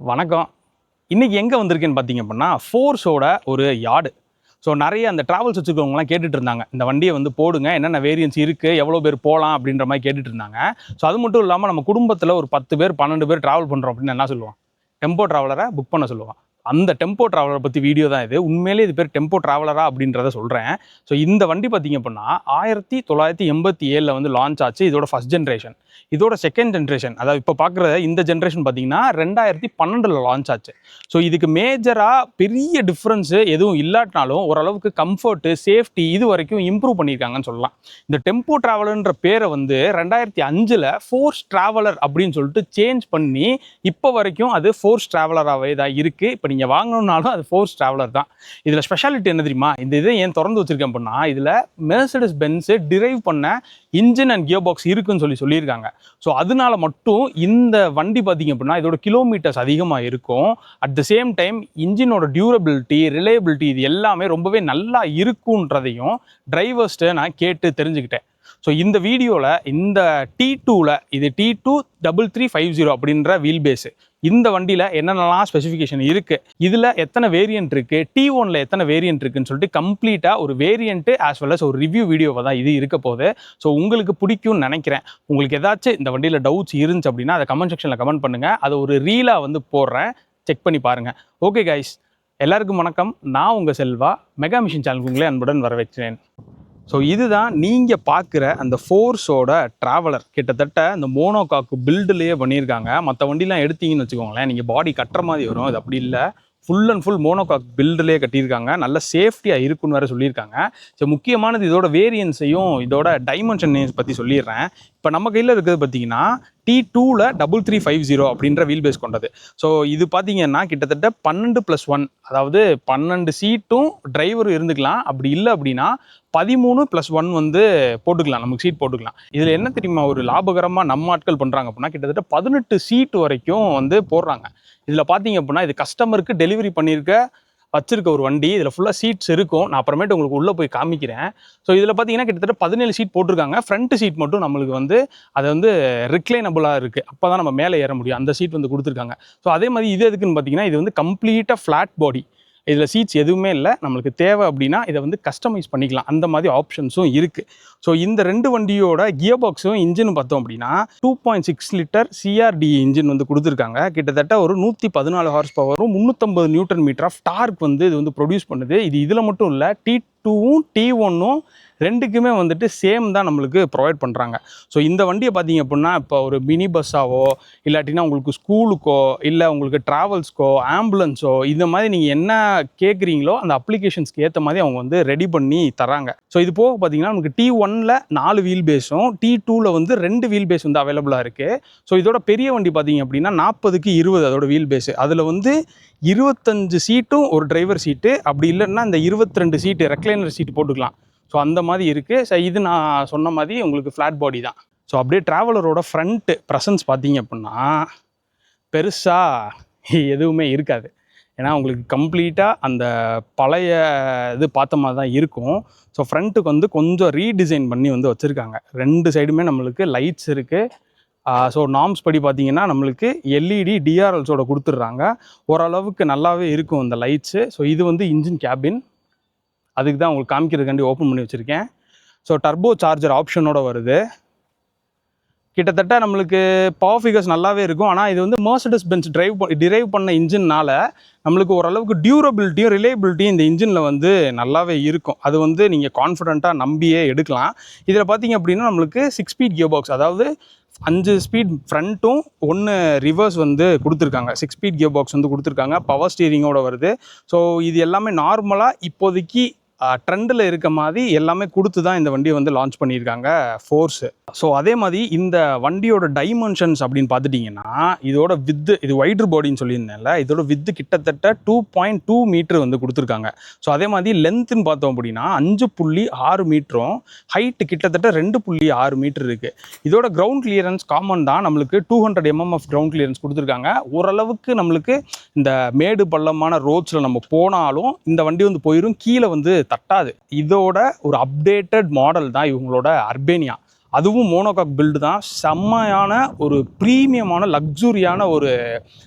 வணக்கம். இன்னைக்கு எங்கே வந்திருக்கேன்னு பார்த்தீங்க அப்படின்னா ஃபோர்ஸோட ஒரு யார்டு. ஸோ நிறைய அந்த ட்ராவல்ஸ் வச்சுருக்கவங்களாம் கேட்டுட்டு இருந்தாங்க, இந்த வண்டியை வந்து போடுங்க, என்னென்ன வேரியன்ஸ் இருக்குது, எவ்வளோ பேர் போகலாம் அப்படின்ற மாதிரி கேட்டுட்டு இருந்தாங்க. ஸோ அது மட்டும் இல்லாமல் நம்ம குடும்பத்தில் ஒரு 10 பேர் 12 பேர் ட்ராவல் பண்ணுறோம் அப்படின்னு என்ன சொல்லுவோம், டெம்போ ட்ராவலரை புக் பண்ண சொல்லுவான். அந்த டெம்போ ட்ராவலரை பற்றி வீடியோ தான் இது. உண்மையிலே இது பேர் டெம்போ ட்ராவலரா அப்படின்றத சொல்கிறேன். ஸோ இந்த வண்டி பார்த்தீங்க அப்படின்னா 1987 வந்து லான்ச் ஆச்சு. இதோட ஃபர்ஸ்ட் ஜென்ரேஷன். இதோட செகண்ட் ஜென்ரேஷன், அதாவது இப்போ பார்க்குற இந்த ஜென்ரேஷன் பார்த்தீங்கன்னா 2012 லான்ச் ஆச்சு. ஸோ இதுக்கு மேஜராக பெரிய டிஃப்ரென்ஸு எதுவும் இல்லாட்டினாலும் ஓரளவுக்கு கம்ஃபர்ட்டு, சேஃப்டி இது வரைக்கும் இம்ப்ரூவ் பண்ணியிருக்காங்கன்னு சொல்லலாம். இந்த டெம்போ ட்ராவலர்ன்ற பேரை வந்து 2005 ஃபோர்ஸ் ட்ராவலர் அப்படின்னு சொல்லிட்டு சேஞ்ச் பண்ணி இப்போ வரைக்கும் அது ஃபோர்ஸ் ட்ராவலராகவே தான் இருக்குது. இப்போ நீங்கள் வாங்கணுன்னாலும் அது ஃபோர்ஸ் ட்ராவலர் தான். இதில் ஸ்பெஷாலிட்டி என்ன தெரியுமா, இந்த இதை ஏன் திறந்து வச்சிருக்கேன் அப்படின்னா, இதில் மெர்சிடிஸ் பென்ஸு டிரைவ் பண்ண இன்ஜின் அண்ட் கியர் பாக்ஸ் இருக்குன்னு சொல்லியிருக்காங்க. ஸோ அதனால மட்டும் இந்த வண்டி பார்த்தீங்க அப்படின்னா இதோட கிலோமீட்டர்ஸ் அதிகமாக இருக்கும். அட் த சேம் டைம் இன்ஜினோட டியூரபிலிட்டி, ரிலையபிலிட்டி இது எல்லாமே ரொம்பவே நல்லா இருக்குன்றதையும் டிரைவர்ஸ்ட்டு நான் கேட்டு தெரிஞ்சுக்கிட்டேன். ஸோ இந்த வீடியோவில் இந்த T2ல இது T2 3350 அப்படின்ற வீல் பேஸு, இந்த வண்டியில் என்னென்னலாம் ஸ்பெசிஃபிகேஷன் இருக்குது, இதில் எத்தனை வேரியன்ட் இருக்குது, T1ல எத்தனை வேரியன்ட் இருக்குன்னு சொல்லிட்டு கம்ப்ளீட்டாக ஒரு வேரியன்ட்டு ஆஸ் வெல் அஸ் ஒரு ரிவ்யூ வீடியோவை தான் இது இருக்க போகுது. ஸோ உங்களுக்கு பிடிக்கும்னு நினைக்கிறேன். உங்களுக்கு ஏதாச்சும் இந்த வண்டியில் டவுட்ஸ் இருந்துச்சு அப்படின்னா அதை கமெண்ட் செக்ஷனில் கமெண்ட் பண்ணுங்கள். அதை ஒரு ரீலாக வந்து போடுறேன், செக் பண்ணி பாருங்கள். ஓகே கைஸ், எல்லாருக்கும் வணக்கம். நான் உங்கள் செல்வா. மெகா மிஷின் சேனலுக்கு உங்களே அன்புடன் வரவேற்கிறேன். ஸோ இதுதான் நீங்கள் பார்க்குற அந்த ஃபோர்ஸோட ட்ராவலர். கிட்டத்தட்ட அந்த மோனோகாக்கு பில்டுலேயே பண்ணியிருக்காங்க. மற்ற வண்டிலாம் எடுத்தீங்கன்னு வச்சுக்கோங்களேன், நீங்கள் பாடி கட்டுற மாதிரி வரும். அது அப்படி இல்லை, ஃபுல் அண்ட் ஃபுல் மோனோகாக் பில்டுலேயே கட்டியிருக்காங்க. நல்ல சேஃப்டியாக இருக்குன்னு வேறு சொல்லியிருக்காங்க. ஸோ முக்கியமானது இதோட வேரியன்ஸையும் இதோட டைமென்ஷனையும் பற்றி சொல்லிடுறேன். இப்போ நம்ம கையில் இருக்கிறது பார்த்தீங்கன்னா T2ல 3350 அப்படின்ற வீல் பேஸ் கொண்டது. ஸோ இது பார்த்தீங்கன்னா கிட்டத்தட்ட 12+1, அதாவது 12 சீட்டும் டிரைவரும் இருந்துக்கலாம். அப்படி இல்லை அப்படின்னா 13+1 வந்து போட்டுக்கலாம், நமக்கு சீட் போட்டுக்கலாம். இதில் என்ன தெரியுமா ஒரு லாபகரமாக நம்ம ஆட்கள் பண்ணுறாங்க அப்படின்னா கிட்டத்தட்ட 18 சீட் வரைக்கும் வந்து போடுறாங்க. இதில் பார்த்தீங்க அப்படின்னா இது கஸ்டமருக்கு டெலிவரி வச்சிருக்க ஒரு வண்டி. இதில் ஃபுல்லாக சீட்ஸ் இருக்கும். நான் அப்புறமேட்டு உங்களுக்கு உள்ளே போய் காமிக்கிறேன். ஸோ இதில் பார்த்தீங்கன்னா கிட்டத்தட்ட 17 சீட் போட்டிருக்காங்க. ஃப்ரண்ட் சீட் மட்டும் நம்மளுக்கு வந்து அது வந்து ரிக்ளைனபுளாக இருக்குது. அப்போ தான் நம்ம மேலே ஏற முடியும். அந்த சீட் வந்து கொடுத்துருக்காங்க. ஸோ அதே மாதிரி இது எதுக்குன்னு பார்த்தீங்கன்னா இது வந்து கம்ப்ளீட்டாக ஃப்ளாட் பாடி. இதில் சீட்ஸ் எதுவுமே இல்லை. நம்மளுக்கு தேவை அப்படின்னா இதை வந்து கஸ்டமைஸ் பண்ணிக்கலாம். அந்த மாதிரி ஆப்ஷன்ஸும் இருக்குது. ஸோ இந்த ரெண்டு வண்டியோட கியர் பாக்ஸும் இன்ஜின் பார்த்தோம் அப்படின்னா 2.6 லிட்டர் CRD இன்ஜின் வந்து கொடுத்துருக்காங்க. கிட்டத்தட்ட ஒரு 114 ஹார்ஸ் பவரும் 350 நியூட்டன் மீட்டர் ஆஃப் டார்க் வந்து இது வந்து ப்ரொடியூஸ் பண்ணுது. இது இதில் மட்டும் இல்லை, T2வும் T1ம் ரெண்டுக்குமே வந்துட்டு சேம் தான் நம்மளுக்கு ப்ரொவைட் பண்ணுறாங்க. ஸோ இந்த வண்டியை பார்த்தீங்க அப்படின்னா இப்போ ஒரு மினி பஸ்ஸாவோ இல்லாட்டினா உங்களுக்கு ஸ்கூலுக்கோ இல்லை உங்களுக்கு ட்ராவல்ஸ்க்கோ ஆம்புலன்ஸோ இந்த மாதிரி நீங்கள் என்ன கேட்குறீங்களோ அந்த அப்ளிகேஷன்ஸ்க்கு ஏற்ற மாதிரி அவங்க வந்து ரெடி பண்ணி தராங்க. ஸோ இது போக பார்த்தீங்கன்னா நமக்கு T1ல 4 வீல் பேஸும் T2ல வந்து 2 வீல் பேஸ் வந்து அவைலபிளாக இருக்குது. ஸோ இதோட பெரிய வண்டி பார்த்தீங்க அப்படின்னா 40க்கு 20 அதோட வீல் பேஸு. அதில் வந்து 25 சீட்டும் ஒரு டிரைவர் சீட்டு, அப்படி இல்லைன்னா இந்த 22 சீட்டு ரெக்லைனர் சீட்டு போட்டுக்கலாம். ஸோ அந்த மாதிரி இருக்குது. ஸோ இது நான் சொன்ன மாதிரி உங்களுக்கு ஃப்ளாட் பாடி தான். ஸோ அப்படியே ட்ராவலரோட ஃப்ரண்ட்டு ப்ரெசன்ஸ் பார்த்தீங்க அப்படின்னா பெருசாக எதுவுமே இருக்காது. ஏன்னா உங்களுக்கு கம்ப்ளீட்டாக அந்த பழைய இது பார்த்த மாதிரி தான் இருக்கும். ஸோ ஃப்ரண்ட்டுக்கு வந்து கொஞ்சம் ரீடிசைன் பண்ணி வந்து வச்சுருக்காங்க. 2 சைடுமே நம்மளுக்கு லைட்ஸ் இருக்குது. ஸோ நார்ம்ஸ் படி பார்த்தீங்கன்னா நம்மளுக்கு LED DRLஸோட கொடுத்துட்றாங்க. ஓரளவுக்கு நல்லாவே இருக்கும் இந்த லைட்ஸு. ஸோ இது வந்து இன்ஜின் கேபின், அதுக்கு தான் உங்களுக்கு காமிக்கிறதுக்காண்டி ஓப்பன் பண்ணி வச்சுருக்கேன். ஸோ டர்போ சார்ஜர் ஆப்ஷனோட வருது. கிட்டத்தட்ட நம்மளுக்கு பவர் ஃபிகர்ஸ் நல்லாவே இருக்கும். ஆனால் இது வந்து மெர்சிடிஸ் பென்ஸ் டிரைவ் பண்ண இன்ஜின்னால் நம்மளுக்கு ஓரளவுக்கு டியூரபிலிட்டியும் ரிலையபிலிட்டியும் இந்த இன்ஜினில் வந்து நல்லாவே இருக்கும். அது வந்து நீங்கள் கான்ஃபிடென்ட்டாக நம்பியே எடுக்கலாம். இதில் பார்த்தீங்க அப்படின்னா நம்மளுக்கு 6 ஸ்பீட் கியர் பாக்ஸ், அதாவது 5 ஸ்பீட் ஃப்ரண்ட்டும் 1 ரிவர்ஸ் வந்து கொடுத்துருக்காங்க. 6 ஸ்பீட் கியர் பாக்ஸ் வந்து கொடுத்துருக்காங்க. பவர் ஸ்டீரிங்கோட வருது. ஸோ இது எல்லாமே நார்மலாக இப்போதைக்கு ட்ரெண்டில் இருக்க மாதிரி எல்லாமே கொடுத்து தான் இந்த வண்டியை வந்து லான்ச் பண்ணியிருக்காங்க ஃபோர்ஸு. ஸோ அதே மாதிரி இந்த வண்டியோட டைமென்ஷன்ஸ் அப்படின்னு பார்த்துட்டிங்கன்னா இதோட வித்து, இது வைட்ரு பாடின்னு சொல்லியிருந்தேன்ல, இதோட வித்து கிட்டத்தட்ட 2.2 மீட்டர் வந்து கொடுத்துருக்காங்க. ஸோ அதே மாதிரி லென்த்துன்னு பார்த்தோம் அப்படின்னா 5.6 மீட்டரும், ஹைட்டு கிட்டத்தட்ட 2.6 மீட்டர் இருக்குது. இதோட கிரவுண்ட் கிளியரன்ஸ் காமன் தான், நம்மளுக்கு 200 mm ஆஃப் கிரவுண்ட் கிளியரன்ஸ் கொடுத்துருக்காங்க. ஓரளவுக்கு நம்மளுக்கு இந்த மேடு பள்ளமான ரோட்ஸில் நம்ம போனாலும் இந்த வண்டி வந்து போயிடும், கீழே வந்து தட்டாது. இதோட ஒரு அப்டேட்டட் மாடல் தான் இவங்களோட அர்பேனியா. அதுவும் மோனோகாக் பில்டு தான். செம்மையான ஒரு ப்ரீமியமான லக்ஸுரியான ஒரு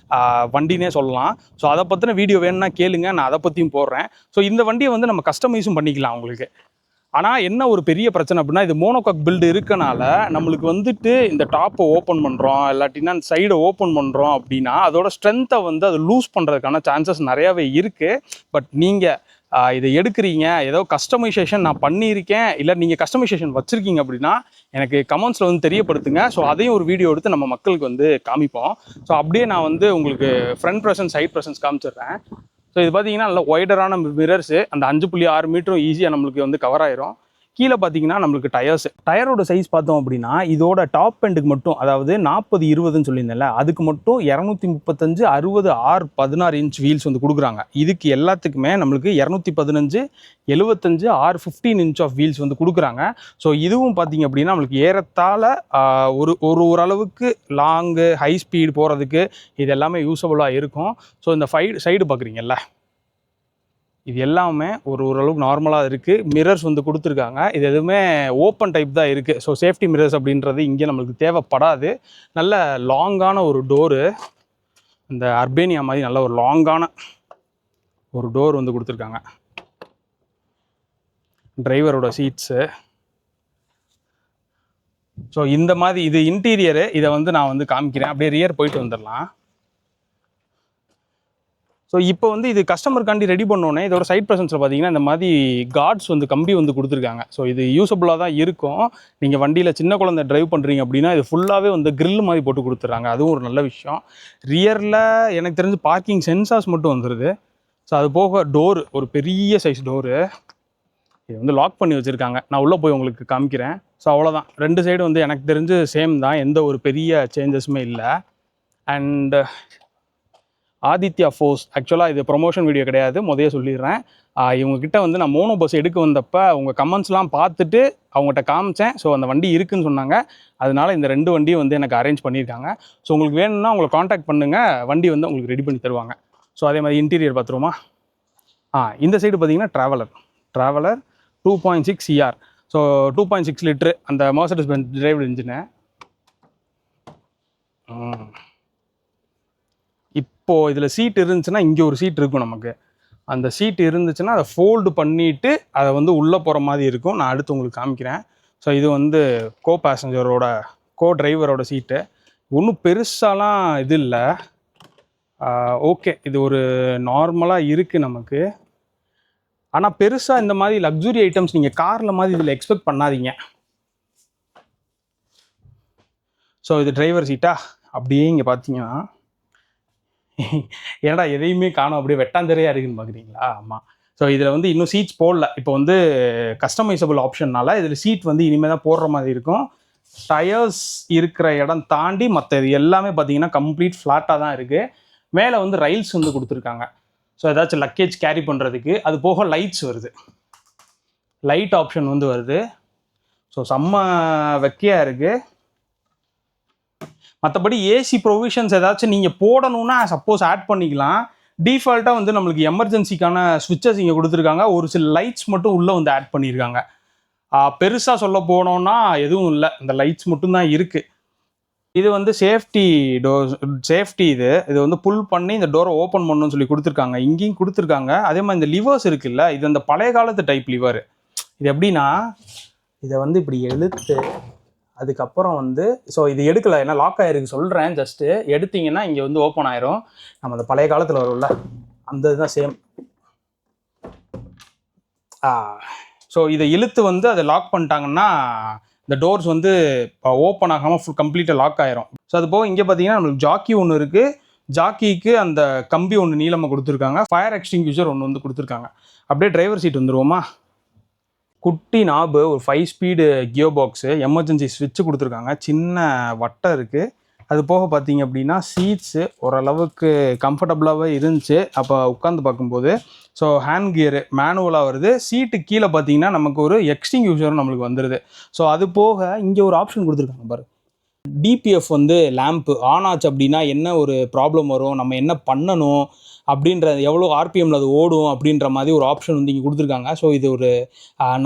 வண்டினே சொல்லலாம். ஸோ அதை பற்றின வீடியோ வேணும்னா கேளுங்க, நான் அதை பற்றியும் போடுறேன். ஸோ இந்த வண்டியை வந்து நம்ம கஸ்டமைஸும் பண்ணிக்கலாம் உங்களுக்கு. ஆனால் என்ன ஒரு பெரிய பிரச்சனை அப்படின்னா, இது மோனோகாக் பில்டு இருக்கனால நம்மளுக்கு வந்துட்டு இந்த டாப்பை ஓப்பன் பண்ணுறோம், இல்லாட்டினா அந்த சைடை ஓப்பன் பண்ணுறோம் அப்படின்னா அதோட ஸ்ட்ரென்த்தை வந்து அது லூஸ் பண்ணுறதுக்கான சான்சஸ் நிறையாவே இருக்குது. பட் நீங்கள் இதை எடுக்கிறீங்க, ஏதோ கஸ்டமைசேஷன் நான் பண்ணியிருக்கேன், இல்லை நீங்கள் கஸ்டமைசேஷன் வச்சுருக்கீங்க அப்படின்னா எனக்கு கமெண்ட்ஸில் வந்து தெரியப்படுத்துங்க. ஸோ அதையும் ஒரு வீடியோ எடுத்து நம்ம மக்களுக்கு வந்து காமிப்போம். ஸோ அப்படியே நான் வந்து உங்களுக்கு ஃப்ரண்ட் ப்ரெசன்ஸ் சைட் ப்ரெசன்ஸ் காமிச்சிடுறேன். ஸோ இது பார்த்தீங்கன்னா நல்ல ஒய்டரான மிரர்ஸு, அந்த 5.6 மீட்டரும் ஈஸியாக நம்மளுக்கு வந்து கவர் ஆயிரும். கீழே பார்த்தீங்கன்னா நம்மளுக்கு டயரோட சைஸ் பார்த்தோம் அப்படின்னா இதோட டாப் எண்டுக்கு மட்டும், அதாவது 40-20ன்னு சொல்லியிருந்தேன்ல, அதுக்கு மட்டும் 235 60 R16 இன்ச் வீல்ஸ் வந்து கொடுக்குறாங்க. இதுக்கு எல்லாத்துக்குமே நம்மளுக்கு 215 75 R15 இன்ச் ஆஃப் வீல்ஸ் வந்து கொடுக்குறாங்க. ஸோ இதுவும் பார்த்தீங்க அப்படின்னா நம்மளுக்கு ஏறத்தாழ ஓரளவுக்கு லாங்கு ஹை ஸ்பீடு போகிறதுக்கு இது எல்லாமே யூஸபுளாக இருக்கும். ஸோ இந்த சைடு பார்க்குறீங்கல்ல, இது எல்லாமே ஓரளவுக்கு நார்மலாக இருக்குது. மிரர்ஸ் வந்து கொடுத்துருக்காங்க. இது எதுவுமே ஓப்பன் டைப் தான் இருக்குது. ஸோ சேஃப்டி மிரர்ஸ் அப்படின்றது இங்கே நம்மளுக்கு தேவைப்படாது. நல்ல லாங்கான ஒரு டோரு, இந்த அர்பேனியா மாதிரி நல்ல ஒரு லாங்கான ஒரு டோர் வந்து கொடுத்துருக்காங்க. டிரைவரோட சீட்ஸு. ஸோ இந்த மாதிரி இது இன்டீரியரு. இதை வந்து நான் வந்து காமிக்கிறேன். அப்படியே ரியர் போயிட்டு வந்துடலாம். ஸோ இப்போ வந்து இது கஸ்டமருக்காண்டி ரெடி பண்ணோன்னே இதோட சைட் ப்ரெசன்ஸில் பார்த்தீங்கன்னா இந்த மாதிரி கார்ட்ஸ் வந்து கம்பி வந்து கொடுத்துருக்காங்க. ஸோ இது யூஸபுளாக தான் இருக்கும். நீங்கள் வண்டியில் சின்ன குழந்தை ட்ரைவ் பண்ணுறீங்க அப்படின்னா இது ஃபுல்லாகவே வந்து கிரில் மாதிரி போட்டு கொடுத்துட்றாங்க. அதுவும் ஒரு நல்ல விஷயம். ரியரில் எனக்கு தெரிஞ்சு பார்க்கிங் சென்சார்ஸ் மட்டும் வந்துடுது. ஸோ அது போக டோரு, ஒரு பெரிய சைஸ் டோரு, இது வந்து லாக் பண்ணி வச்சுருக்காங்க. நான் உள்ளே போய் உங்களுக்கு காமிக்கிறேன். ஸோ அவ்வளோதான். 2 சைடு வந்து எனக்கு தெரிஞ்சு சேம் தான், எந்த ஒரு பெரிய சேஞ்சஸுமே இல்லை. அண்ட் ஆதித்யா ஃபோர்ஸ், ஆக்சுவலாக இது ப்ரொமோஷன் வீடியோ கிடையாது, முதல்ல சொல்லிடுறேன். இவங்ககிட்ட வந்து நான் மோனோ பஸ் எடுக்க வந்தப்போ உங்கள் கமெண்ட்ஸ்லாம் பார்த்துட்டு அவங்ககிட்ட காமிச்சேன். ஸோ அந்த வண்டி இருக்குதுன்னு சொன்னாங்க. அதனால் இந்த 2 வண்டியும் வந்து எனக்கு அரேஞ்ச் பண்ணியிருக்காங்க. ஸோ உங்களுக்கு வேணும்னா உங்களை காண்டாக்ட் பண்ணுங்கள், வண்டி வந்து உங்களுக்கு ரெடி பண்ணி தருவாங்க. ஸோ அதே மாதிரி இன்டீரியர் பார்த்துருவோமா? இந்த சைடு பார்த்தீங்கன்னா ட்ராவலர் 2.6 CR. ஸோ 2.6 லிட்ரு அந்த Mercedes Benz டிரைவ்டு இன்ஜினு. இப்போது இதில் சீட் இருந்துச்சுன்னா இங்கே ஒரு சீட் இருக்கும் நமக்கு. அந்த சீட் இருந்துச்சுன்னா அதை ஃபோல்டு பண்ணிவிட்டு அதை வந்து உள்ளே போகிற மாதிரி இருக்கும். நான் அடுத்து உங்களுக்கு காமிக்கிறேன். ஸோ இது வந்து கோ டிரைவரோட சீட்டு. ஒன்றும் பெருசாலாம் இது இல்லை. ஓகே, இது ஒரு நார்மலாக இருக்குது நமக்கு. ஆனால் பெருசாக இந்த மாதிரி லக்ஸுரி ஐட்டம்ஸ் நீங்கள் காரில் மாதிரி இதில் எக்ஸ்பெக்ட் பண்ணாதீங்க. ஸோ இது டிரைவர் சீட்டா? அப்படியே இங்கே பார்த்தீங்கன்னா ஏன்னா எதையுமே காணும், அப்படியே வெட்டாந்தரையாக இருக்குதுன்னு பார்க்குறீங்களா? ஆமாம். ஸோ இதில் வந்து இன்னும் சீட்ஸ் போடல. இப்போ வந்து கஸ்டமைசபிள் ஆப்ஷன்னால இதில் சீட் வந்து இனிமேல் தான் போடுற மாதிரி இருக்கும். டயர்ஸ் இருக்கிற இடம் தாண்டி மற்ற இது எல்லாமே பார்த்தீங்கன்னா கம்ப்ளீட் ஃப்ளாட்டாக தான் இருக்குது. மேலே வந்து ரைல்ஸ் வந்து கொடுத்துருக்காங்க. ஸோ ஏதாச்சும் லக்கேஜ் கேரி பண்ணுறதுக்கு. அது போக லைட்ஸ் வருது, லைட் ஆப்ஷன் வந்து வருது. ஸோ செம்ம வெக்கையாக இருக்குது. மற்றபடி ஏசி ப்ரொவிஷன்ஸ் ஏதாச்சும் நீங்கள் போடணுன்னா சப்போஸ் ஆட் பண்ணிக்கலாம். டிஃபால்ட்டாக வந்து நம்மளுக்கு எமர்ஜென்சிக்கான ஸ்விட்சஸ் இங்கே கொடுத்துருக்காங்க. ஒரு சில லைட்ஸ் மட்டும் உள்ளே வந்து ஆட் பண்ணியிருக்காங்க. பெருசாக சொல்ல போனோன்னா எதுவும் இல்லை, இந்த லைட்ஸ் மட்டும்தான் இருக்குது. இது வந்து சேஃப்டி இது வந்து புல் பண்ணி இந்த டோரை ஓப்பன் பண்ணணும்னு சொல்லி கொடுத்துருக்காங்க. இங்கேயும் கொடுத்துருக்காங்க. அதே மாதிரி இந்த லிவர்ஸ் இருக்குல்ல, இது அந்த பழைய காலத்து டைப் லிவர். இது எப்படின்னா இதை வந்து இப்படி இழுத்து அதுக்கப்புறம் வந்து ஸோ இது எடுக்கலை, ஏன்னா லாக் ஆகிருக்கு சொல்கிறேன். ஜஸ்ட்டு எடுத்திங்கன்னா இங்கே வந்து ஓப்பன் ஆயிரும். நம்ம அந்த பழைய காலத்தில் வரும்ல அந்த இதுதான் சேம். ஸோ இதை இழுத்து வந்து அதை லாக் பண்ணிட்டாங்கன்னா இந்த டோர்ஸ் வந்து ஓப்பன் ஆகாமல் கம்ப்ளீட்டாக லாக் ஆயிரும். ஸோ அது போக இங்கே பார்த்தீங்கன்னா நம்மளுக்கு ஜாக்கி ஒன்று இருக்குது. ஜாக்கிக்கு அந்த கம்பி ஒன்று நீளமாக கொடுத்துருக்காங்க. ஃபயர் எக்ஸ்டிங்யூஷர் ஒன்று வந்து கொடுத்துருக்காங்க. அப்படியே டிரைவர் சீட் வந்துருவோமா? குட்டி நாபு, ஒரு 5 ஸ்பீடு கியர் பாக்ஸு, எமர்ஜென்சி ஸ்விட்ச்சு கொடுத்துருக்காங்க. சின்ன வட்டம் இருக்குது. அது போக பார்த்தீங்க அப்படின்னா சீட்ஸு ஓரளவுக்கு கம்ஃபர்டபுளாகவே இருந்துச்சு அப்போ உட்காந்து பார்க்கும்போது. ஸோ ஹேண்ட் கியரு மேனுவலாக வருது. சீட்டு கீழே பார்த்தீங்கன்னா நமக்கு ஒரு எக்ஸ்டிங்யூஷரும் நம்மளுக்கு வந்துடுது. ஸோ அது போக இங்கே ஒரு ஆப்ஷன் கொடுத்துருக்காங்க பாரு, டிபிஎஃப் வந்து லேம்ப்பு ஆன் ஆச்சு அப்படின்னா என்ன ஒரு ப்ராப்ளம் வரும், நம்ம என்ன பண்ணணும் அப்படின்ற எவ்வளோ ஆர்பிஎம்மில் அது ஓடும் அப்படின்ற மாதிரி ஒரு ஆப்ஷன் வந்து இங்கே கொடுத்துருக்காங்க. ஸோ இது ஒரு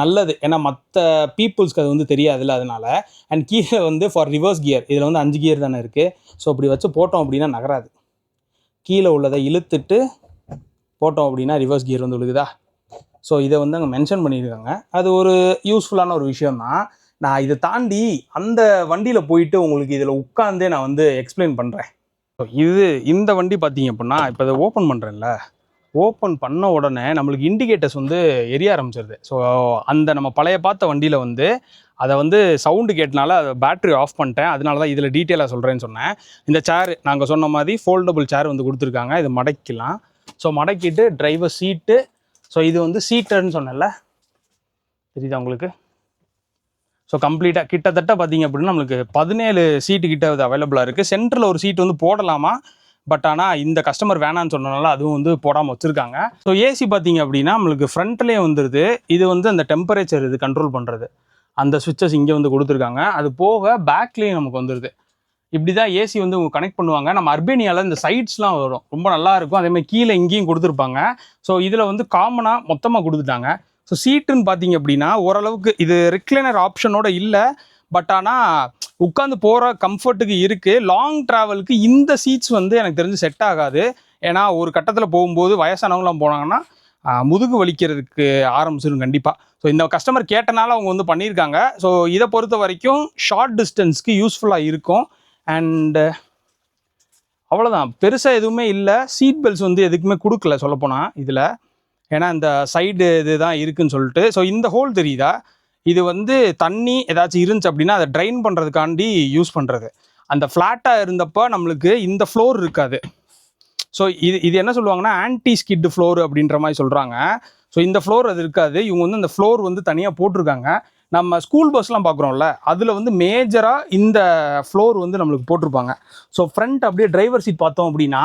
நல்லது. ஏன்னா மற்ற பீப்புள்ஸ்க்கு அது வந்து தெரியாதுல்ல, அதனால். அண்ட் கீழே வந்து ஃபார் ரிவர்ஸ் கியர், இதில் வந்து 5 கியர் தானே இருக்குது. ஸோ இப்படி வச்சு போட்டோம் அப்படின்னா நகராது. கீழே உள்ளதை இழுத்துட்டு போட்டோம் அப்படின்னா ரிவர்ஸ் கியர் வந்து விழுகுதா. ஸோ இதை வந்து அங்கே மென்ஷன் பண்ணியிருக்காங்க. அது ஒரு யூஸ்ஃபுல்லான ஒரு விஷயந்தான். நான் இதை தாண்டி அந்த வண்டியில் போயிட்டு உங்களுக்கு இதில் உட்காந்தே நான் வந்து எக்ஸ்பிளைன் பண்ணுறேன். இந்த வண்டி பார்த்தீங்க அப்படின்னா, இப்போ இதை ஓப்பன் பண்ணுறேன்ல, ஓப்பன் பண்ண உடனே நம்மளுக்கு இண்டிகேட்டர்ஸ் வந்து எரிய ஆரம்பிச்சிருது. ஸோ அந்த நம்ம பழைய பார்த்த வண்டியில் வந்து அதை வந்து சவுண்டு கேட்டனால அதை பேட்ரி ஆஃப் பண்ணிட்டேன். அதனால தான் இதில் டீட்டெயிலாக சொல்கிறேன்னு சொன்னேன். இந்த சேர் நாங்கள் சொன்ன மாதிரி ஃபோல்டபுள் சேர் வந்து கொடுத்துருக்காங்க. இது மடக்கிக்கலாம். ஸோ மடக்கிட்டு டிரைவர் சீட்டு. ஸோ இது வந்து சீட்டர்னு சொன்னேன்ல, தெரியுதா உங்களுக்கு? ஸோ கம்ப்ளீட்டாக கிட்டத்தட்ட பார்த்தீங்க அப்படின்னா நம்மளுக்கு 17 சீட்டு கிட்ட அது அவைலபிளாக இருக்குது. சென்டரில் ஒரு சீட் வந்து போடலாமா, பட் ஆனால் இந்த கஸ்டமர் வேணான்னு சொன்னனால அதுவும் வந்து போடாமல் வச்சுருக்காங்க. ஸோ ஏசி பார்த்தீங்க அப்படின்னா நம்மளுக்கு ஃப்ரண்ட்லேயே வந்துடுது. இது வந்து அந்த டெம்பரேச்சர் இது கண்ட்ரோல் பண்ணுறது, அந்த சுவிட்சஸ் இங்கே வந்து கொடுத்துருக்காங்க. அது போக பேக்லேயும் நமக்கு வந்துடுது. இப்படி தான் ஏசி வந்து கனெக்ட் பண்ணுவாங்க. நம்ம அர்பேனியாவில் இந்த சைட்ஸ்லாம் வரும், ரொம்ப நல்லாயிருக்கும். அதேமாதிரி கீழே இங்கேயும் கொடுத்துருப்பாங்க. ஸோ இதில் வந்து காமனாக மொத்தமாக கொடுத்துட்டாங்க. ஸோ சீட்டுன்னு பார்த்தீங்க அப்படின்னா ஓரளவுக்கு இது ரிக்ளைனர் ஆப்ஷனோட இல்லை, பட் ஆனால் உட்காந்து போகிற கம்ஃபர்ட்டுக்கு இருக்குது. லாங் ட்ராவலுக்கு இந்த சீட்ஸ் வந்து எனக்கு தெரிஞ்சு செட் ஆகாது. ஏன்னா ஒரு கட்டத்தில் போகும்போது வயசானவங்களாம் போனாங்கன்னா முதுகு வலிக்கிறதுக்கு ஆரம்பிச்சிடும் கண்டிப்பாக. ஸோ இந்த கஸ்டமர் கேட்டனால அவங்க வந்து பண்ணியிருக்காங்க. ஸோ இதை பொறுத்த வரைக்கும் ஷார்ட் டிஸ்டன்ஸ்க்கு யூஸ்ஃபுல்லாக இருக்கும். அண்டு அவ்வளோதான், பெருசாக எதுவுமே இல்லை. சீட் பெல்ட்ஸ் வந்து எதுக்குமே கொடுக்கல சொல்லப்போனால் இதில், ஏன்னா இந்த சைடு இது தான் இருக்குதுன்னு சொல்லிட்டு. ஸோ இந்த ஹோல் தெரியுதா, இது வந்து தண்ணி ஏதாச்சும் இருந்துச்சு அப்படின்னா அதை ட்ரைன் பண்ணுறதுக்காண்டி யூஸ் பண்ணுறது. அந்த ஃப்ளாட்டாக இருந்தப்போ நம்மளுக்கு இந்த ஃப்ளோர் இருக்காது. ஸோ இது என்ன சொல்லுவாங்கன்னா ஆன்டி ஸ்கிட் ஃப்ளோர் அப்படின்ற மாதிரி சொல்கிறாங்க. ஸோ இந்த ஃப்ளோர் அது இருக்காது. இவங்க வந்து இந்த ஃப்ளோர் வந்து தனியாக போட்டிருக்காங்க. நம்ம ஸ்கூல் பஸ்லாம் பார்க்குறோம்ல, அதில் வந்து மேஜராக இந்த ஃப்ளோர் வந்து நம்மளுக்கு போட்டிருப்பாங்க. ஸோ ஃப்ரண்ட் அப்படியே டிரைவர் சீட் பார்த்தோம் அப்படின்னா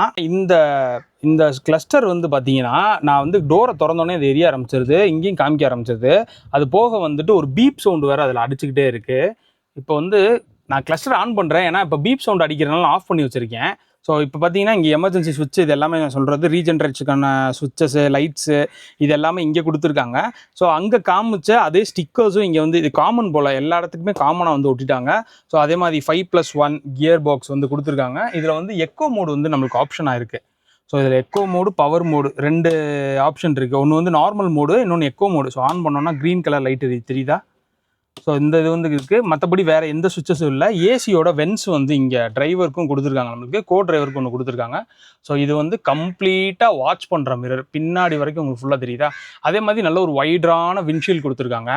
இந்த கிளஸ்டர் வந்து பார்த்தீங்கன்னா நான் வந்து டோரை திறந்தோடனே அது எரிய ஆரம்பிச்சிருது, இங்கேயும் காமிக்க ஆரம்பிச்சிருது. அது போக வந்துட்டு ஒரு பீப் சவுண்டு வேறு அதில் அடிச்சுக்கிட்டே இருக்குது. இப்போ வந்து நான் கிளஸ்டர் ஆன் பண்ணுறேன், ஏன்னா இப்போ பீப் சவுண்ட் அடிக்கிறதுனால ஆஃப் பண்ணி வச்சுருக்கேன். ஸோ இப்போ பார்த்தீங்கன்னா இங்கே எமர்ஜென்சி சுவிட்ச் இது எல்லாமே நான் சொல்கிறது ரீஜென்ரேஷனுக்கான சுவிட்சஸ்ஸு, லைட்ஸு இது எல்லாமே இங்கே கொடுத்துருக்காங்க. ஸோ அங்கே காமிச்ச அதே ஸ்டிக்கர்ஸும் இங்கே வந்து இது காமன் போல் எல்லா இடத்துக்குமே காமனாக வந்து ஒட்டிட்டாங்க. ஸோ அதே மாதிரி 5+1 கியர் பாக்ஸ் வந்து கொடுத்துருக்காங்க. இதில் வந்து எக்கோ மோடு வந்து நம்மளுக்கு ஆப்ஷனாக இருக்குது. ஸோ இதில் echo mode, power mode 2 option இருக்குது. ஒன்று வந்து நார்மல் மோடு, இன்னொன்று எக்கோ மோடு. ஸோ ஆன் பண்ணோன்னா க்ரீன் கலர் லைட் தெரியுதா. ஸோ இந்த இது வந்து இருக்குது. மற்றபடி வேறு எந்த சுவிட்சஸும் இல்லை. ஏசியோட வென்ஸ் வந்து இங்கே டிரைவருக்கும் கொடுத்துருக்காங்க, நம்மளுக்கு கோ டிரைவருக்கு ஒன்று கொடுத்துருக்காங்க. ஸோ இது வந்து கம்ப்ளீட்டாக வாட்ச் பண்ணுற மிரர் பின்னாடி வரைக்கும் உங்களுக்கு ஃபுல்லாக தெரியுதா. அதே மாதிரி நல்ல ஒரு வைடான விண்ட்ஷீல்ட் கொடுத்துருக்காங்க.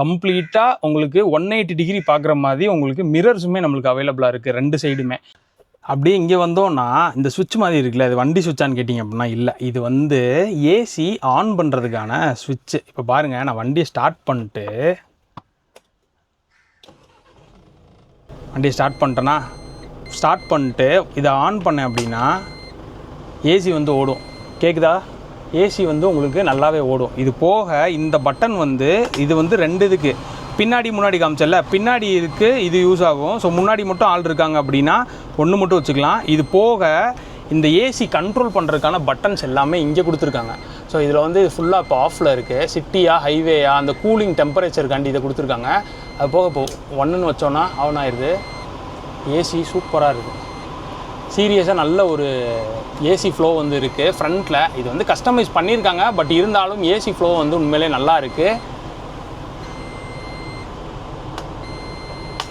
கம்ப்ளீட்டாக உங்களுக்கு 180 டிகிரி பார்க்குற மாதிரி உங்களுக்கு மிரர்ஸுமே நம்மளுக்கு அவைலபிளாக இருக்குது 2 சைடுமே. அப்படியே இங்கே வந்தோன்னா இந்த சுவிட்ச் மாதிரி இருக்குல்ல, இது வண்டி சுவிட்சான்னு கேட்டிங்க அப்படின்னா இல்லை, இது வந்து ஏசி ஆன் பண்ணுறதுக்கான சுவிட்சு. இப்போ பாருங்கள், நான் வண்டியை ஸ்டார்ட் பண்ணிட்டேன்னா ஸ்டார்ட் பண்ணிட்டு இதை ஆன் பண்ணேன் அப்படின்னா ஏசி வந்து ஓடும். கேட்குதா? ஏசி வந்து உங்களுக்கு நல்லாவே ஓடும். இது போக இந்த பட்டன் வந்து இது வந்து 2 இதுக்கு பின்னாடி முன்னாடி காமிச்சல, பின்னாடி இருக்குது இது யூஸ் ஆகும். ஸோ முன்னாடி மட்டும் ஆள் இருக்காங்க அப்படின்னா ஒன்று மட்டும் வச்சுக்கலாம். இது போக இந்த ஏசி கண்ட்ரோல் பண்ணுறதுக்கான பட்டன்ஸ் எல்லாமே இங்கே கொடுத்துருக்காங்க. ஸோ இதில் வந்து ஃபுல்லாக இப்போ ஆஃபில் இருக்குது. சிட்டியா ஹைவேயா அந்த கூலிங் டெம்பரேச்சருக்காண்டி இதை கொடுத்துருக்காங்க. அது போக இப்போ 1ன்னு வச்சோன்னா ஆன் ஆயிடுது. ஏசி சூப்பராக இருக்குது. சீரியஸாக நல்ல ஒரு ஏசி ஃப்ளோ வந்து இருக்குது ஃப்ரண்ட்டில். இது வந்து கஸ்டமைஸ் பண்ணியிருக்காங்க, பட் இருந்தாலும் ஏசி ஃப்ளோ வந்து உண்மையிலே நல்லா இருக்குது.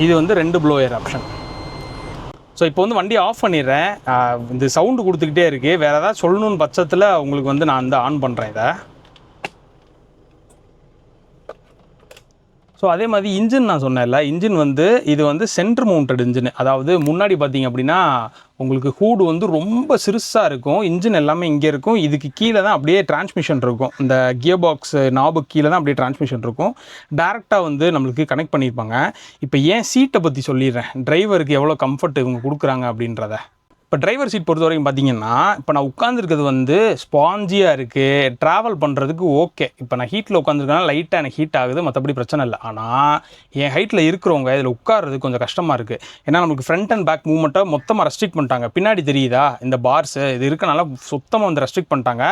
இது வந்து 2 ப்ளோயர் ஆப்ஷன். ஸோ இப்போ வந்து வண்டி ஆஃப் பண்ணிடுறேன். இந்த சவுண்டு கொடுத்துக்கிட்டே இருக்குது. வேறு ஏதாவது சொல்லணுன்னு பட்சத்தில் உங்களுக்கு வந்து நான் வந்து ஆன் பண்ணுறேன் இதை. ஸோ அதே மாதிரி இன்ஜின் நான் சொன்னேன்ல, இன்ஜின் வந்து இது வந்து சென்டர் மவுண்டட் இன்ஜின். அதாவது முன்னாடி பார்த்தீங்க அப்படின்னா உங்களுக்கு ஹூடு வந்து ரொம்ப சிறுசாக இருக்கும். இன்ஜின் எல்லாமே இங்கே இருக்கும். இதுக்கு கீழே தான் அப்படியே டிரான்ஸ்மிஷன் இருக்கும். இந்த கியர் பாக்ஸ் நாபுக்கு கீழே தான் அப்படியே டிரான்ஸ்மிஷன் இருக்கும். டேரெக்டாக வந்து நம்மளுக்கு கனெக்ட் பண்ணியிருப்பாங்க. இப்போ ஏன் சீட்டை பற்றி சொல்லிடுறேன், டிரைவருக்கு எவ்வளோ கம்ஃபர்ட் இவங்க கொடுக்குறாங்க அப்படின்றத. இப்போ டிரைவர் சீட் பொறுத்த வரைக்கும் பார்த்தீங்கன்னா, இப்போ நான் உட்காந்துருக்கிறது வந்து ஸ்பாஞ்சியாக இருக்குது, ட்ராவல் பண்ணுறதுக்கு ஓகே. இப்போ நான் ஹீட்டில் உட்காந்துருக்கனால லைட்டாக எனக்கு ஹீட் ஆகுது, மற்றபடி பிரச்சனை இல்லை. ஆனால் என் ஹைட்டில் இருக்கிறவங்க இதில் உட்கார்றது கொஞ்சம் கஷ்டமாக இருக்குது. ஏன்னா நமக்கு ஃப்ரண்ட் அண்ட் பேக் மூவ்மெண்ட்டை மொத்தமாக ரெஸ்ட்ரிக்ட் பண்ணிட்டாங்க. பின்னாடி தெரியுதா இந்த பார்ஸு, இது இருக்கனால சுத்தமாக வந்து ரெஸ்ட்ரிக்ட் பண்ணிட்டாங்க.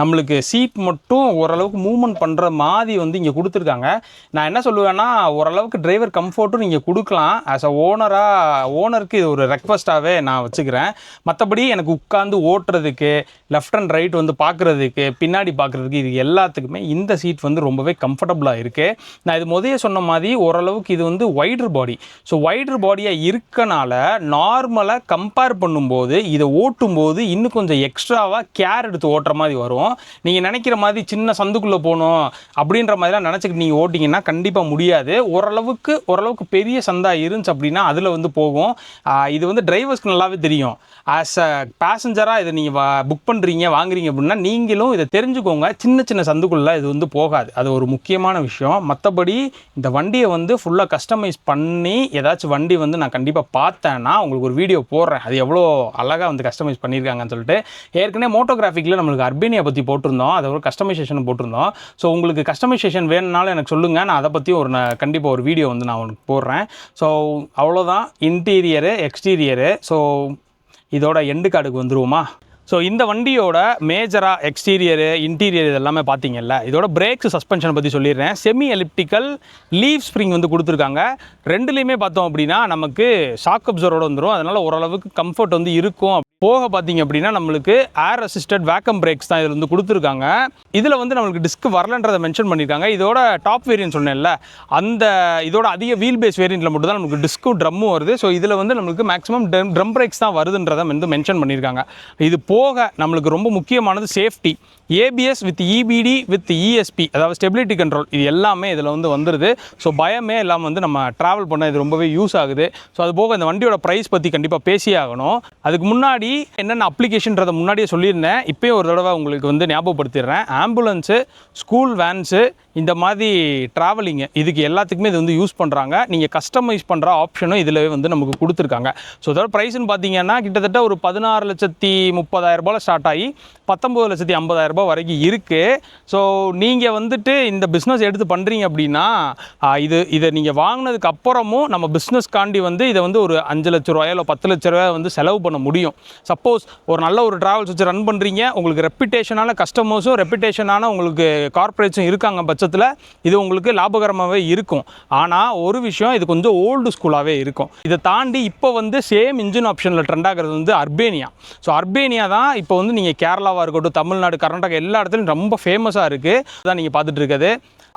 நம்மளுக்கு சீட் மட்டும் ஓரளவுக்கு மூவ்மெண்ட் பண்ணுற மாதிரி வந்து இங்கே கொடுத்துருக்காங்க. நான் என்ன சொல்லுவேன்னா, ஓரளவுக்கு டிரைவர் கம்ஃபர்ட்டும் நீங்கள் கொடுக்கலாம். ஆஸ் அ ஓனருக்கு இது ஒரு ரெக்வஸ்ட்டாகவே நான் வச்சுக்கிறேன். மற்றபடி எனக்கு உட்காந்து ஓட்டுறதுக்கு, லெஃப்ட் அண்ட் ரைட் வந்து பார்க்குறதுக்கு, பின்னாடி பார்க்குறதுக்கு, இது எல்லாத்துக்குமே இந்த சீட் வந்து ரொம்பவே கம்ஃபர்டபுளாக இருக்குது. நான் இது முதல்ல சொன்ன மாதிரி ஓரளவுக்கு இது வந்து வைடர் பாடி. ஸோ வைடர் பாடியாக இருக்கனால நார்மலாக கம்பேர் பண்ணும்போது இதை ஓட்டும்போது இன்னும் கொஞ்சம் எக்ஸ்ட்ராவாக கேர் எடுத்து ஓட்டுற மாதிரி வரும். நீங்கள் நினைக்கிற மாதிரி சின்ன சந்துக்குள்ளே போகணும் அப்படின்ற மாதிரிலாம் நினச்சிக்கிட்டு நீங்கள் ஓட்டிங்கன்னா கண்டிப்பாக முடியாது. ஓரளவுக்கு பெரிய சந்தா இருந்துச்சு அப்படின்னா அதில் வந்து போகும். இது வந்து டிரைவர்ஸ்க்கு நல்லாவே தெரியும். ஆஸ் அ பேசஞ்சராக இதை நீங்கள் புக் பண்ணுறீங்க, வாங்குறீங்க அப்படின்னா நீங்களும் இதை தெரிஞ்சுக்கோங்க. சின்ன சின்ன சந்துக்குள்ளே இது வந்து போகாது. அது ஒரு முக்கியமான விஷயம். மற்றபடி இந்த வண்டியை வந்து ஃபுல்லாக கஸ்டமைஸ் பண்ணி ஏதாச்சும் வண்டி வந்து நான் கண்டிப்பாக பார்த்தேன்னா உங்களுக்கு ஒரு வீடியோ போடுறேன். அது எவ்வளோ அழகாக வந்து கஸ்டமைஸ் பண்ணியிருக்காங்கன்னு சொல்லிட்டு. ஏற்கனவே மோட்டோகிராஃபிக்கில் நம்மளுக்கு அர்பேனியா பற்றி போட்டிருந்தோம், அதை ஒரு கஸ்டமைசேஷன் போட்டிருந்தோம். ஸோ உங்களுக்கு கஸ்டமைசேஷன் வேணும்னாலும் எனக்கு சொல்லுங்கள், நான் அதை பற்றி கண்டிப்பாக ஒரு வீடியோ வந்து நான் உங்களுக்கு போடுறேன். ஸோ அவ்வளோதான் இன்டீரியரு எக்ஸ்டீரியரு. ஸோ இதோட எண்டு கார்டுக்கு வந்துருவோமா? ஸோ இந்த வண்டியோட மேஜராக எக்ஸ்டீரியரு இன்டீரியர் இதெல்லாமே பார்த்தீங்கல்ல. இதோட பிரேக்ஸ் சஸ்பென்ஷனை பற்றி சொல்லிடுறேன். செமி எலிப்டிக்கல் லீவ் ஸ்ப்ரிங் வந்து கொடுத்துருக்காங்க. ரெண்டுலேயுமே பார்த்தோம் அப்படின்னா நமக்கு ஷாக் அப்சரோடு வந்துடும். அதனால் ஓரளவுக்கு கம்ஃபர்ட் வந்து இருக்கும். போக பார்த்தீங்க அப்படின்னா நம்மளுக்கு ஏர் அசிஸ்டட் வேக்கம் பிரேக்ஸ் தான் இதில் வந்து கொடுத்துருக்காங்க. இதில் வந்து நம்மளுக்கு டிஸ்க் வரலன்றதை மென்ஷன் பண்ணியிருக்காங்க. இதோட டாப் வேரியன்ட் சொன்னேன்ல, அந்த இதோட அதிக வீல் பேஸ் வேரியண்ட்டில் மட்டும் தான் நமக்கு டிஸ்க்கும் ட்ரம்மும் வருது. ஸோ இதில் வந்து நம்மளுக்கு மேக்ஸிமம் ட்ரம் பிரேக்ஸ் தான் வருதுன்றதை வந்து மென்ஷன் பண்ணியிருக்காங்க. இது போக நம்மளுக்கு ரொம்ப முக்கியமானது safety. ABS with EBD with ESP, அதாவது ஸ்டெபிலிட்டி கண்ட்ரோல், இது எல்லாமே இதில் வந்து வந்துடுது. ஸோ பயமே இல்லாமல் வந்து நம்ம ட்ராவல் பண்ண இது ரொம்பவே யூஸ் ஆகுது. ஸோ அது போக இந்த வண்டியோட ப்ரைஸ் பற்றி கண்டிப்பாக பேசியே ஆகணும். அதுக்கு முன்னாடி என்னென்ன அப்ளிகேஷன்றதை முன்னாடியே சொல்லியிருந்தேன். இப்போயும் ஒரு தடவை உங்களுக்கு வந்து ஞாபகப்படுத்திடுறேன். ஆம்புலன்ஸு, ஸ்கூல் வேன்ஸு, இந்த மாதிரி ட்ராவலிங்கு, இதுக்கு எல்லாத்துக்குமே இது வந்து யூஸ் பண்ணுறாங்க. நீங்கள் கஸ்டமைஸ் பண்ணுற ஆப்ஷனும் இதில் வந்து நமக்கு கொடுத்துருக்காங்க. ஸோ இதோட ப்ரைஸ்ன்னு பார்த்தீங்கன்னா கிட்டத்தட்ட ஒரு 16,30,000 ஸ்டார்ட் ஆகி 19,50,000 வரைக்கும் இருக்குது. ஸோ நீங்கள் வந்துட்டு இந்த பிஸ்னஸ் எடுத்து பண்ணுறீங்க அப்படின்னா இதை நீங்கள் வாங்கினதுக்கு அப்புறமும் நம்ம பிஸ்னஸ்காண்டி வந்து இதை வந்து ஒரு 5 லட்ச ரூபாயோ இல்லை 10 லட்ச ரூபாய் வந்து செலவு பண்ண முடியும். சப்போஸ் ஒரு நல்ல ஒரு ட்ராவல்ஸ் வச்சு ரன் பண்ணுறீங்க, உங்களுக்கு ரெப்யூட்டேஷனான கஸ்டமர்ஸும் ரெப்யூட்டேஷனான உங்களுக்கு கார்பரேட்ஸும் இருக்காங்க பட்சத்தில் இது உங்களுக்கு லாபகரமாகவே இருக்கும். ஆனால் ஒரு விஷயம், இது கொஞ்சம் ஓல்டு ஸ்கூலாகவே இருக்கும். இதை தாண்டி இப்போ வந்து சேம் இன்ஜின் ஆப்ஷனில் ட்ரெண்ட் ஆகிறது வந்து அர்பேனியா. ஸோ அர்பேனியா தான் இப்போ வந்து நீங்கள் கேரளாவாக இருக்கட்டும், தமிழ்நாடு, கர்நாடகா எல்லா இடத்துலையும் ரொம்ப ஃபேமஸாக இருக்குது. அதான் நீங்கள் பார்த்துட்டு இருக்கிறது.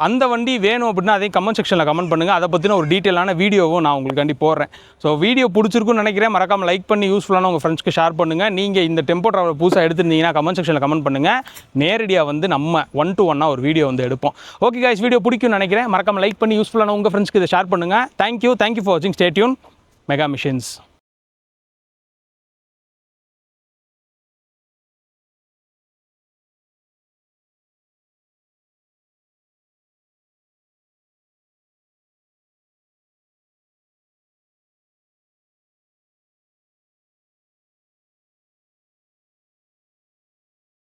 அந்த வண்டி வேணும் அப்படின்னா அதையும் கமெண்ட் செக்ஷனில் கமெண்ட் பண்ணுங்கள். அதை பற்றின ஒரு டீட்டெயிலான வீடியோவும் நான் உங்களுக்காண்டி போடுறேன். ஸோ வீடியோ பிடிச்சிருக்குன்னு நினைக்கிறேன். மறக்காமல் லைக் பண்ணி யூஸ்ஃபுல்லான உங்கள் ஃப்ரெண்ட்ஸ்க்கு ஷேர் பண்ணுங்கள். நீங்கள் இந்த டெம்போ ட்ராவல் புதுசாக எடுத்துருந்தீங்கன்னா கமெண்ட் செக்ஷனில் கமெண்ட் பண்ணுங்கள். நேரடியாக வந்து நம்ம 1-to-1 ஒரு வீடியோ வந்து எடுப்போம். ஓகே கைஸ், வீடியோ பிடிக்கும்னு நினைக்கிறேன். மறக்காமல் லைக் பண்ணி யூஸ்ஃபுல்லான உங்கள் ஃப்ரெண்ட்ஸ்க்கு இதை ஷேர் பண்ணுங்கள். தேங்க்யூ ஃபார் வாட்சிங். Stay tune. Mega machines.